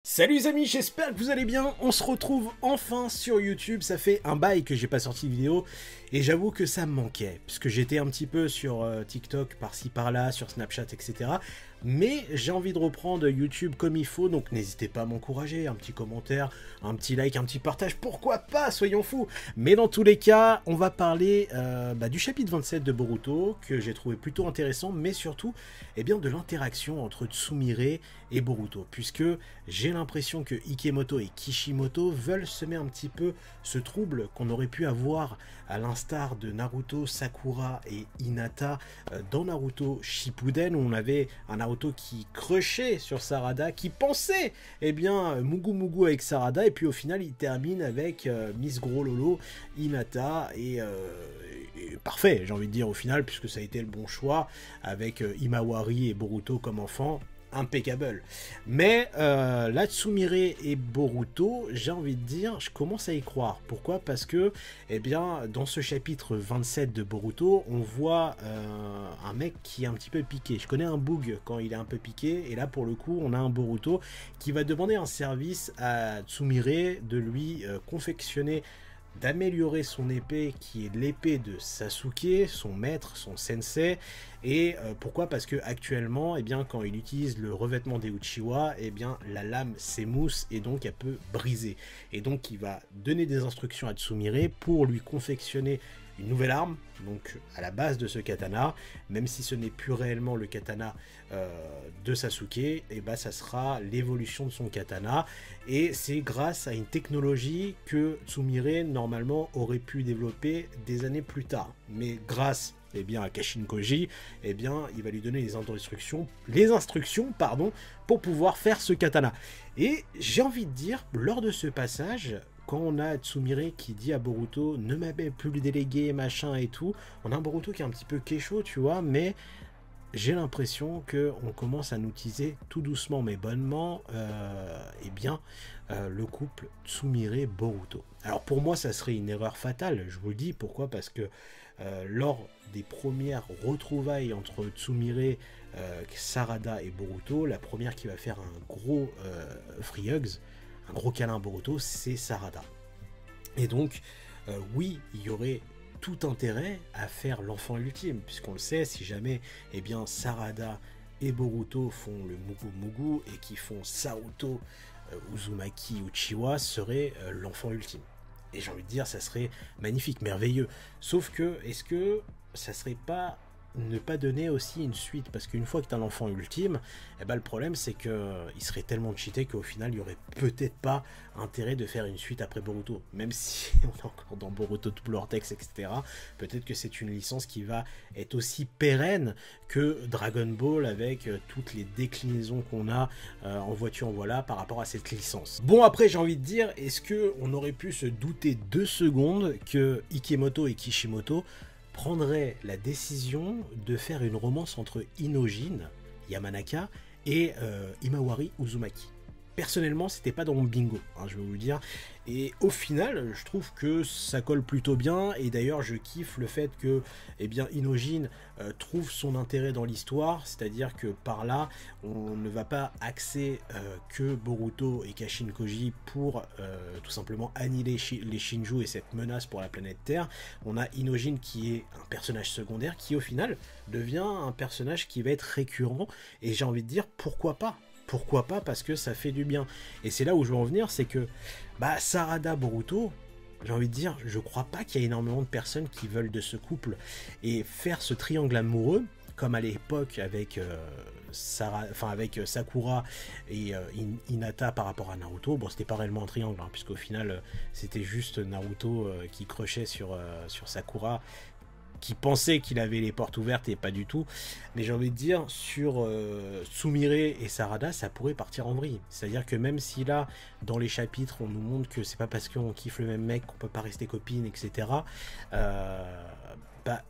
Salut les amis, j'espère que vous allez bien. On se retrouve enfin sur YouTube. Ça fait un bail que j'ai pas sorti de vidéo et j'avoue que ça me manquait puisque j'étais un petit peu sur TikTok par-ci par-là, sur Snapchat, etc. Mais j'ai envie de reprendre YouTube comme il faut, donc n'hésitez pas à m'encourager, un petit commentaire, un petit like, un petit partage, pourquoi pas, soyons fous. Mais dans tous les cas, on va parler du chapitre 27 de Boruto, que j'ai trouvé plutôt intéressant, mais surtout de l'interaction entre Tsumire et Boruto, puisque j'ai l'impression que Ikemoto et Kishimoto veulent semer un petit peu ce trouble qu'on aurait pu avoir à l'instar de Naruto, Sakura et Hinata dans Naruto Shippuden, où on avait un Naruto qui crushait sur Sarada, qui pensait Mugu Mugu avec Sarada, et puis au final il termine avec Miss Gros Lolo, Hinata, et parfait, j'ai envie de dire au final, puisque ça a été le bon choix, avec Himawari et Boruto comme enfants. Impeccable. Mais là, Tsumire et Boruto, j'ai envie de dire, je commence à y croire. Pourquoi? Parce que, dans ce chapitre 27 de Boruto, on voit un mec qui est un petit peu piqué. Je connais un Boog quand il est un peu piqué, et là, pour le coup, on a un Boruto qui va demander un service à Tsumire de lui confectionner, d'améliorer son épée, qui est l'épée de Sasuke, son maître, son sensei. Et pourquoi? Parce que actuellement, quand il utilise le revêtement des Uchiwa, la lame s'émousse et donc elle peut briser. Et donc il va donner des instructions à Tsumire pour lui confectionner une nouvelle arme, donc à la base de ce katana, même si ce n'est plus réellement le katana de Sasuke, ça sera l'évolution de son katana, et c'est grâce à une technologie que Tsumire normalement aurait pu développer des années plus tard, mais grâce à Kashin Koji, il va lui donner les instructions pour pouvoir faire ce katana. Et j'ai envie de dire, lors de ce passage, quand on a Tsumire qui dit à Boruto ne m'avait plus le délégué, machin et tout, on a un Boruto qui est un petit peu kécho, tu vois, mais j'ai l'impression qu'on commence à nous teaser tout doucement mais bonnement le couple Tsumire-Boruto. Alors pour moi ça serait une erreur fatale, je vous le dis, pourquoi? Parce que lors des premières retrouvailles entre Tsumire, Sarada et Boruto, la première qui va faire un gros free hugs, un gros câlin à Boruto, c'est Sarada. Et donc, oui, il y aurait tout intérêt à faire l'enfant ultime, puisqu'on le sait, si jamais Sarada et Boruto font le Mugu Mugu et qui font Saruto, Uzumaki, Uchiwa, serait l'enfant ultime. Et j'ai envie de dire, ça serait magnifique, merveilleux. Sauf que, est-ce que ça serait pas ne pas donner aussi une suite? Parce qu'une fois que tu as l'enfant ultime, le problème c'est que il serait tellement cheaté qu'au final il y aurait peut-être pas intérêt de faire une suite après Boruto, même si on est encore dans Boruto Double Vortex, etc. Peut-être que c'est une licence qui va être aussi pérenne que Dragon Ball, avec toutes les déclinaisons qu'on a en voiture en voilà par rapport à cette licence. Bon, après j'ai envie de dire, est-ce que on aurait pu se douter 2 secondes que Ikemoto et Kishimoto prendrait la décision de faire une romance entre Inojin, Yamanaka, et Himawari Uzumaki? Personnellement, c'était pas dans mon bingo, je vais vous le dire. Et au final, je trouve que ça colle plutôt bien. Et d'ailleurs, je kiffe le fait que Inojin trouve son intérêt dans l'histoire. C'est-à-dire que par là, on ne va pas axer que Boruto et Kashin Koji pour tout simplement annihiler les Shinju et cette menace pour la planète Terre. On a Inojin qui est un personnage secondaire qui au final devient un personnage qui va être récurrent. Et j'ai envie de dire, pourquoi pas? Pourquoi pas? Parce que ça fait du bien. Et c'est là où je veux en venir, c'est que Sarada Boruto, j'ai envie de dire, je crois pas qu'il y ait énormément de personnes qui veulent de ce couple. Et faire ce triangle amoureux, comme à l'époque avec Sakura et Hinata par rapport à Naruto, bon, c'était pas réellement un triangle, puisqu'au final c'était juste Naruto qui crushait sur Sakura, qui pensait qu'il avait les portes ouvertes et pas du tout. Mais j'ai envie de dire, sur Tsumire et Sarada, ça pourrait partir en vrille. C'est-à-dire que même si là, dans les chapitres, on nous montre que c'est pas parce qu'on kiffe le même mec qu'on peut pas rester copine, etc.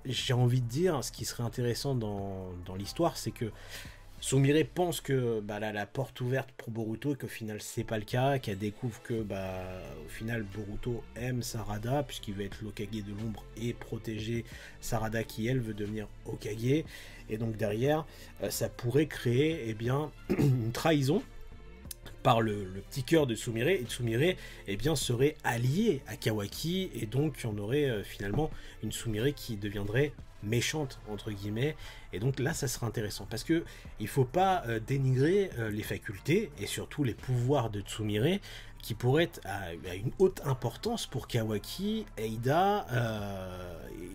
J'ai envie de dire, ce qui serait intéressant dans l'histoire, c'est que Tsumire pense que la porte ouverte pour Boruto et qu'au final c'est pas le cas, qu'elle découvre que au final Boruto aime Sarada puisqu'il veut être l'Hokage de l'ombre et protéger Sarada qui elle veut devenir Hokage, et donc derrière ça pourrait créer une trahison par le petit cœur de Tsumire, et Tsumire eh bien, serait allié à Kawaki, et donc on aurait finalement une Tsumire qui deviendrait méchante entre guillemets, et donc là ça sera intéressant parce que il faut pas dénigrer les facultés et surtout les pouvoirs de Tsumire qui pourraient être à une haute importance pour Kawaki, Eida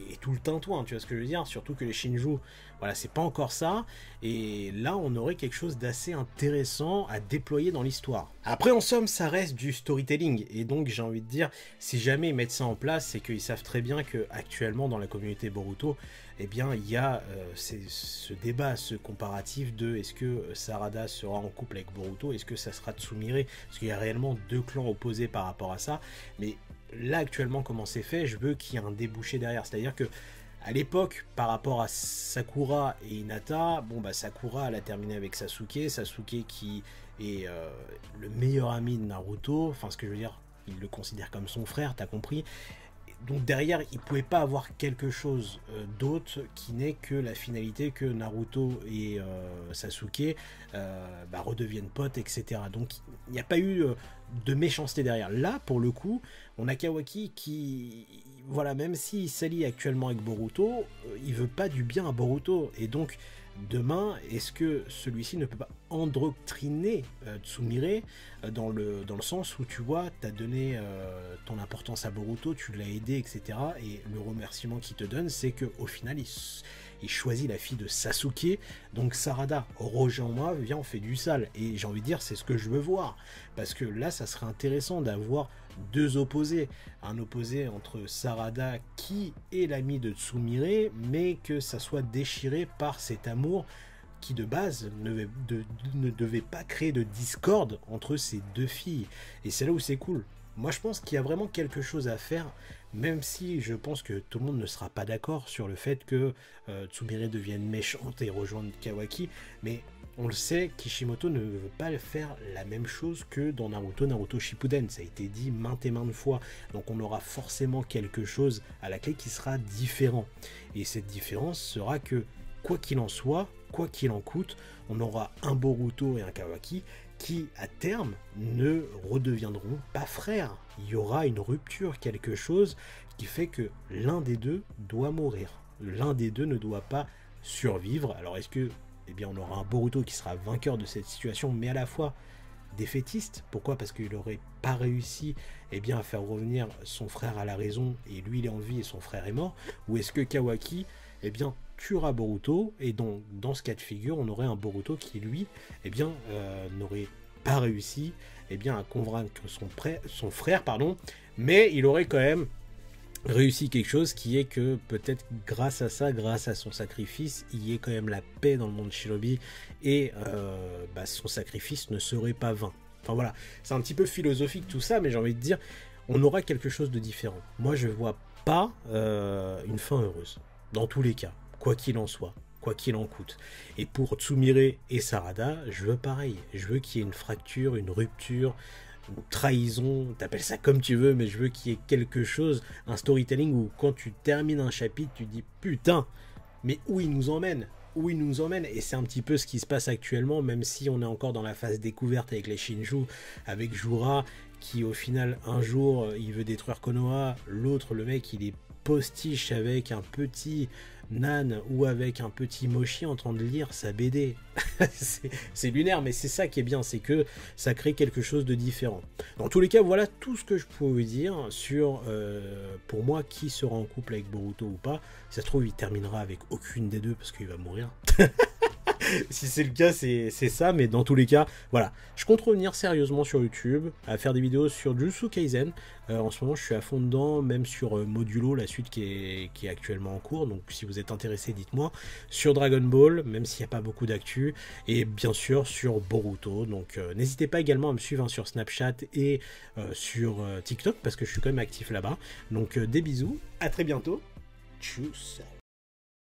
et tout le tintouin, tu vois ce que je veux dire, surtout que les Shinju, voilà, c'est pas encore ça, et là on aurait quelque chose d'assez intéressant à déployer dans l'histoire. Après en somme ça reste du storytelling, et donc j'ai envie de dire, si jamais ils mettent ça en place, c'est qu'ils savent très bien que actuellement dans la communauté Boruto, eh bien il y a ce débat, ce comparatif de est-ce que Sarada sera en couple avec Boruto, est-ce que ça sera Tsumire, parce qu'il y a réellement deux clans opposés par rapport à ça, mais là actuellement comment c'est fait, je veux qu'il y ait un débouché derrière, c'est-à-dire que à l'époque, par rapport à Sakura et Hinata, bon bah Sakura elle a terminé avec Sasuke, Sasuke qui est le meilleur ami de Naruto, enfin ce que je veux dire, il le considère comme son frère, t'as compris. Donc derrière, il pouvait pas avoir quelque chose d'autre qui n'est que la finalité que Naruto et Sasuke redeviennent potes, etc. Donc il n'y a pas eu de méchanceté derrière. Là, pour le coup, on a Kawaki qui, voilà, même s'il s'allie actuellement avec Boruto, il veut pas du bien à Boruto. Et donc, demain, est-ce que celui-ci ne peut pas endoctriner Tsumire dans le sens où tu vois, tu as donné ton importance à Boruto, tu l'as aidé, etc. Et le remerciement qu'il te donne, c'est qu'au final, il choisit la fille de Sasuke. Donc Sarada, rejoins-moi, viens, on fait du sale. Et j'ai envie de dire, c'est ce que je veux voir. Parce que là, ça serait intéressant d'avoir deux opposés. Un opposé entre Sarada, qui est l'ami de Tsumire, mais que ça soit déchiré par cet amour qui de base ne devait pas créer de discorde entre ces deux filles. Et c'est là où c'est cool. Moi je pense qu'il y a vraiment quelque chose à faire, même si je pense que tout le monde ne sera pas d'accord sur le fait que Tsumire devienne méchante et rejoigne Kawaki, mais on le sait, Kishimoto ne veut pas faire la même chose que dans Naruto Shippuden, ça a été dit maintes et maintes fois, donc on aura forcément quelque chose à la clé qui sera différent, et cette différence sera que quoi qu'il en soit, quoi qu'il en coûte, on aura un Boruto et un Kawaki qui, à terme, ne redeviendront pas frères. Il y aura une rupture, quelque chose qui fait que l'un des deux doit mourir. L'un des deux ne doit pas survivre. Alors est-ce que, eh bien, on aura un Boruto qui sera vainqueur de cette situation, mais à la fois défaitiste? Pourquoi? Parce qu'il n'aurait pas réussi eh bien, à faire revenir son frère à la raison, et lui il est en vie et son frère est mort? Ou est-ce que Kawaki, eh bien, tuera Boruto, et donc dans ce cas de figure on aurait un Boruto qui lui eh bien n'aurait pas réussi eh bien à convaincre son frère pardon, mais il aurait quand même réussi quelque chose qui est que peut-être grâce à ça, grâce à son sacrifice, il y ait quand même la paix dans le monde Shinobi, et son sacrifice ne serait pas vain. Enfin voilà, c'est un petit peu philosophique tout ça, mais j'ai envie de dire, on aura quelque chose de différent. Moi je vois pas une fin heureuse dans tous les cas, quoi qu'il en soit, quoi qu'il en coûte. Et pour Tsumire et Sarada, je veux pareil. Je veux qu'il y ait une fracture, une rupture, une trahison, t'appelles ça comme tu veux, mais je veux qu'il y ait quelque chose, un storytelling où quand tu termines un chapitre, tu dis putain, mais où il nous emmène? Où il nous emmène? Et c'est un petit peu ce qui se passe actuellement, même si on est encore dans la phase découverte avec les Shinju, avec Jura, qui au final, un jour, il veut détruire Konoha, l'autre, le mec, il est postiche avec un petit Nan ou avec un petit Mochi en train de lire sa BD. C'est lunaire, mais c'est ça qui est bien, c'est que ça crée quelque chose de différent. Dans tous les cas, voilà tout ce que je peux vous dire sur, pour moi, qui sera en couple avec Boruto ou pas. Si ça se trouve, il terminera avec aucune des deux parce qu'il va mourir. Si c'est le cas, c'est ça, mais dans tous les cas, voilà. Je compte revenir sérieusement sur YouTube, à faire des vidéos sur Jujutsu Kaisen. En ce moment, je suis à fond dedans, même sur Modulo, la suite qui est actuellement en cours. Donc, si vous êtes intéressé, dites-moi. Sur Dragon Ball, même s'il n'y a pas beaucoup d'actu. Et bien sûr, sur Boruto. Donc, n'hésitez pas également à me suivre sur Snapchat et sur TikTok, parce que je suis quand même actif là-bas. Donc, des bisous, à très bientôt. Tchuss.